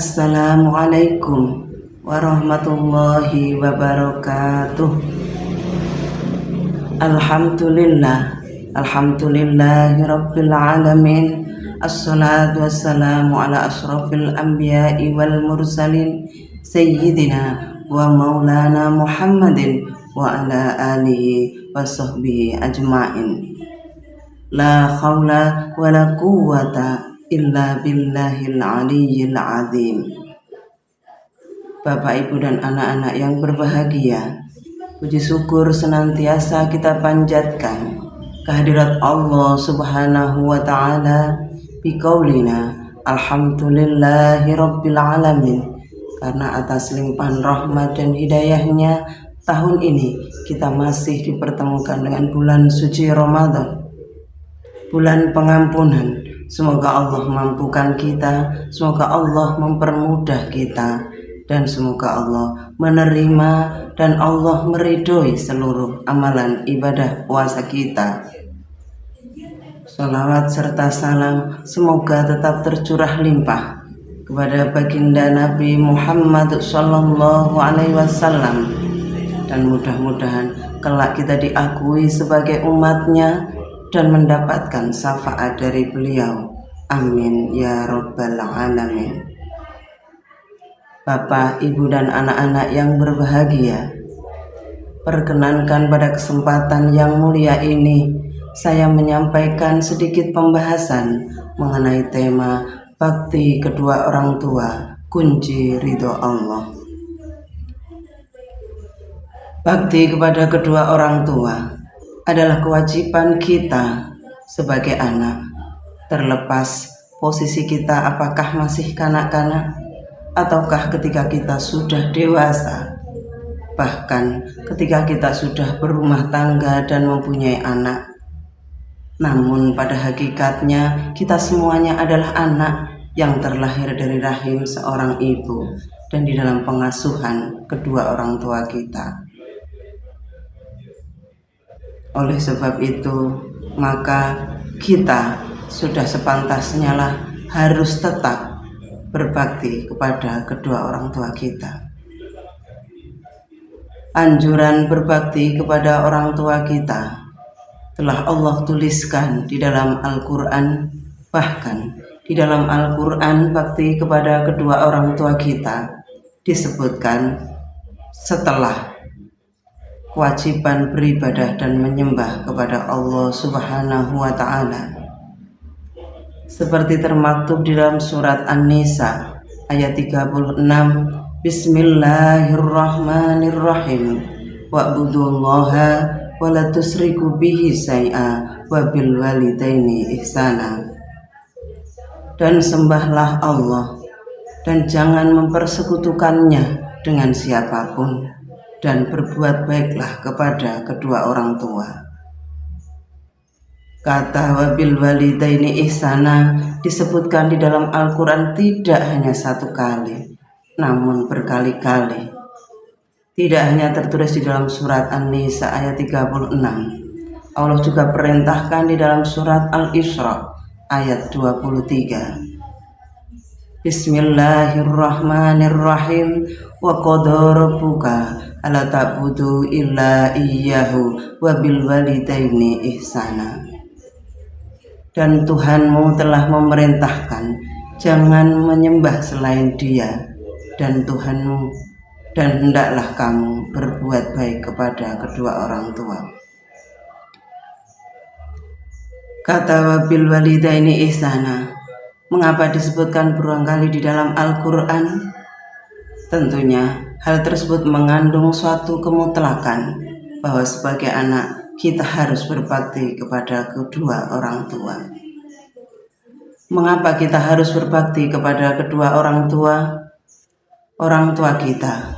Assalamualaikum warahmatullahi wabarakatuh. Alhamdulillahi rabbil alamin. Assalatu wassalamu ala ashrafil anbiya'i wal mursalin sayyidina wa maulana Muhammadin wa ala alihi wa sahbihi ajma'in. La khawla wa la quwwata illa billahil aliyyil azim. Bapak, Ibu, dan anak-anak yang berbahagia, puji syukur senantiasa kita panjatkan kehadirat Allah Subhanahu wa ta'ala biqaulina alhamdulillahi rabbil alamin. Karena atas limpahan rahmat dan hidayahnya, tahun ini kita masih dipertemukan dengan bulan suci Ramadan, bulan pengampunan. Semoga Allah mampukan kita, semoga Allah mempermudah kita, dan semoga Allah menerima dan Allah meridhoi seluruh amalan ibadah puasa kita. Salawat serta salam semoga tetap tercurah limpah kepada baginda Nabi Muhammad Sallallahu Alaihi Wasallam, dan mudah-mudahan kelak kita diakui sebagai umatnya dan mendapatkan syafaat dari beliau. Amin ya rabbal alamin. Bapak, Ibu, dan anak-anak yang berbahagia, perkenankan pada kesempatan yang mulia ini saya menyampaikan sedikit pembahasan mengenai tema bakti kedua orang tua, kunci ridho Allah. Bakti kepada kedua orang tua adalah kewajiban kita sebagai anak, terlepas posisi kita apakah masih kanak-kanak ataukah ketika kita sudah dewasa, bahkan ketika kita sudah berumah tangga dan mempunyai anak. Namun pada hakikatnya kita semuanya adalah anak yang terlahir dari rahim seorang ibu dan di dalam pengasuhan kedua orang tua kita. Oleh sebab itu, maka kita sudah sepantasnya lah harus tetap berbakti kepada kedua orang tua kita. Anjuran berbakti kepada orang tua kita telah Allah tuliskan di dalam Al-Quran. Bahkan di dalam Al-Quran, bakti kepada kedua orang tua kita disebutkan setelah kewajiban beribadah dan menyembah kepada Allah Subhanahu wa ta'ala, seperti termaktub di dalam surat An-Nisa ayat 36, Bismillahirrahmanirrahim, wa'budullaha wa la tusriku bihi syai'a wa bil walidaini ihsana. Dan sembahlah Allah dan jangan mempersekutukannya dengan siapapun, dan berbuat baiklah kepada kedua orang tua. Kata wabil walidaini ihsana disebutkan di dalam Al-Quran tidak hanya satu kali, namun berkali-kali. Tidak hanya tertulis di dalam surat An-Nisa ayat 36, Allah juga perintahkan di dalam surat Al-Isra ayat 23. Bismillahirrahmanirrahim. Wa qada rabbuka alla ta'budu illa iyyahu wa bil walidaini ihsana. Dan Tuhanmu telah memerintahkan jangan menyembah selain Dia, dan Tuhanmu, dan hendaklah kamu berbuat baik kepada kedua orang tua. Kata wabil walidaini ihsana mengapa disebutkan berulang kali di dalam Al-Quran? Tentunya hal tersebut mengandung suatu kemutlakan bahwa sebagai anak kita harus berbakti kepada kedua orang tua. Mengapa kita harus berbakti kepada kedua orang tua? Orang tua kita,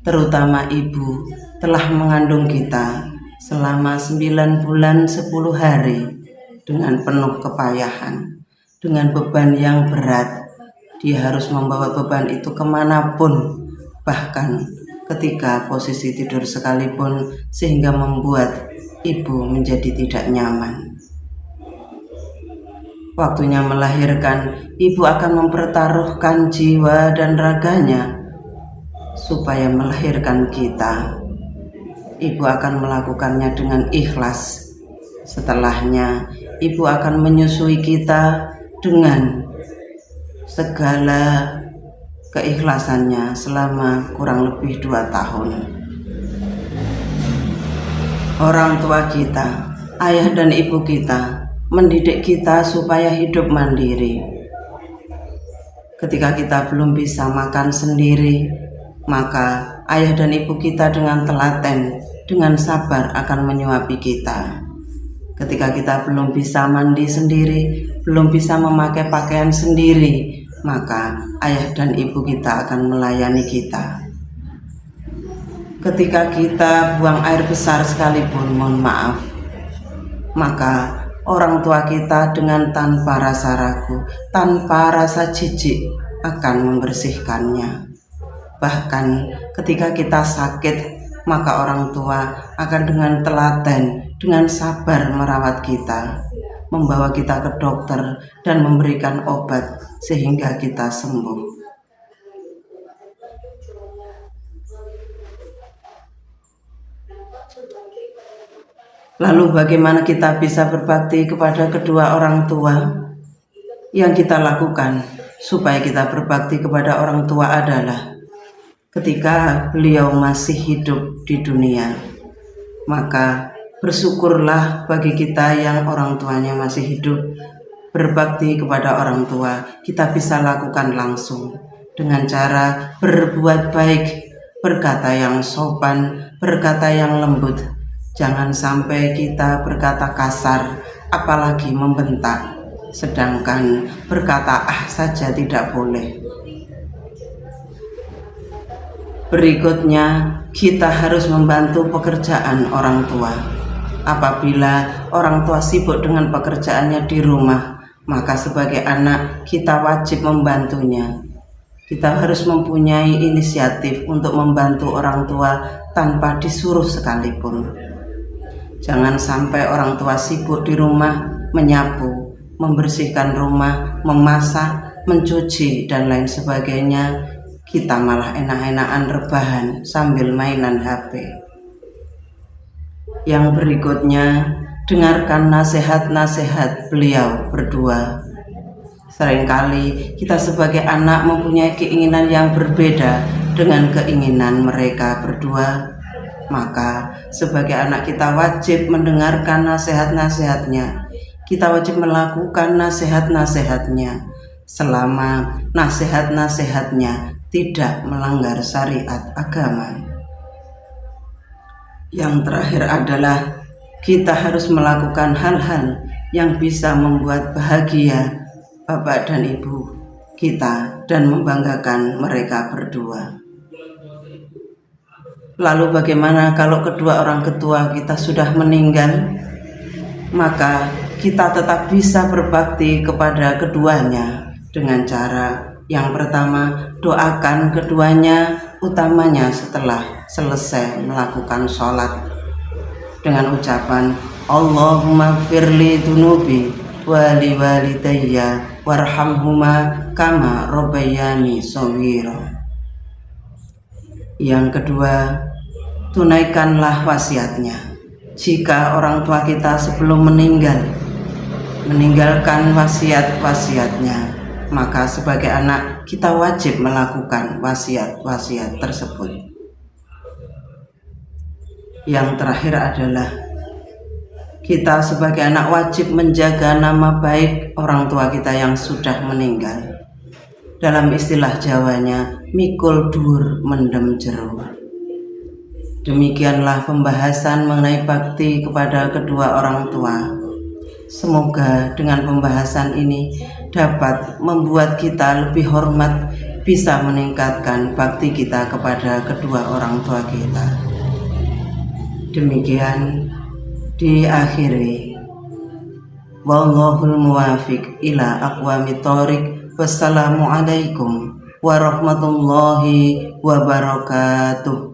terutama ibu, telah mengandung kita selama 9 bulan 10 hari dengan penuh kepayahan, dengan beban yang berat. Dia harus membawa beban itu kemanapun, bahkan ketika posisi tidur sekalipun, sehingga membuat ibu menjadi tidak nyaman. Waktunya melahirkan, ibu akan mempertaruhkan jiwa dan raganya supaya melahirkan kita. Ibu akan melakukannya dengan ikhlas. Setelahnya, ibu akan menyusui kita dengan segala keikhlasannya selama kurang lebih 2 tahun. Orang tua kita, ayah dan ibu kita, mendidik kita supaya hidup mandiri. Ketika kita belum bisa makan sendiri, maka ayah dan ibu kita dengan telaten, dengan sabar akan menyuapi kita. Ketika kita belum bisa mandi sendiri, belum bisa memakai pakaian sendiri, maka ayah dan ibu kita akan melayani kita. Ketika kita buang air besar sekalipun, mohon maaf, maka orang tua kita dengan tanpa rasa ragu, tanpa rasa jijik akan membersihkannya. Bahkan ketika kita sakit, maka orang tua akan dengan telaten, dengan sabar merawat kita, membawa kita ke dokter dan memberikan obat sehingga kita sembuh. Lalu bagaimana kita bisa berbakti kepada kedua orang tua? Yang kita lakukan supaya kita berbakti kepada orang tua adalah ketika beliau masih hidup di dunia, maka bersyukurlah bagi kita yang orang tuanya masih hidup. Berbakti kepada orang tua kita bisa lakukan langsung dengan cara berbuat baik, berkata yang sopan, berkata yang lembut. Jangan sampai kita berkata kasar, apalagi membentak, sedangkan berkata saja tidak boleh. Berikutnya, kita harus membantu pekerjaan orang tua. Apabila orang tua sibuk dengan pekerjaannya di rumah, maka sebagai anak kita wajib membantunya. Kita harus mempunyai inisiatif untuk membantu orang tua tanpa disuruh sekalipun. Jangan sampai orang tua sibuk di rumah menyapu, membersihkan rumah, memasak, mencuci, dan lain sebagainya. Kita malah enak-enakan rebahan sambil mainan HP. Yang berikutnya, dengarkan nasihat-nasihat beliau berdua. Seringkali kita sebagai anak mempunyai keinginan yang berbeda dengan keinginan mereka berdua. Maka sebagai anak kita wajib mendengarkan nasihat-nasihatnya. Kita wajib melakukan nasihat-nasihatnya selama nasihat-nasihatnya tidak melanggar syariat agama. Yang terakhir adalah kita harus melakukan hal-hal yang bisa membuat bahagia bapak dan ibu kita dan membanggakan mereka berdua. Lalu bagaimana kalau kedua orang tua kita sudah meninggal? Maka kita tetap bisa berbakti kepada keduanya dengan cara yang pertama, doakan keduanya, utamanya setelah selesai melakukan sholat, dengan ucapan Allahumma firli dunubi wali walidayya warhamhuma kama robbayani shaghira. Yang kedua, tunaikanlah wasiatnya. Jika orang tua kita sebelum meninggalkan wasiat-wasiatnya, maka sebagai anak kita wajib melakukan wasiat-wasiat tersebut. Yang terakhir adalah kita sebagai anak wajib menjaga nama baik orang tua kita yang sudah meninggal. Dalam istilah Jawanya, mikul dur mendem jero. Demikianlah pembahasan mengenai bakti kepada kedua orang tua. Semoga dengan pembahasan ini dapat membuat kita lebih hormat, bisa meningkatkan bakti kita kepada kedua orang tua kita. Demikian diakhiri. Wallahul muwafiq ila aqwamit thoriq. Wassalamualaikum warahmatullahi wabarakatuh.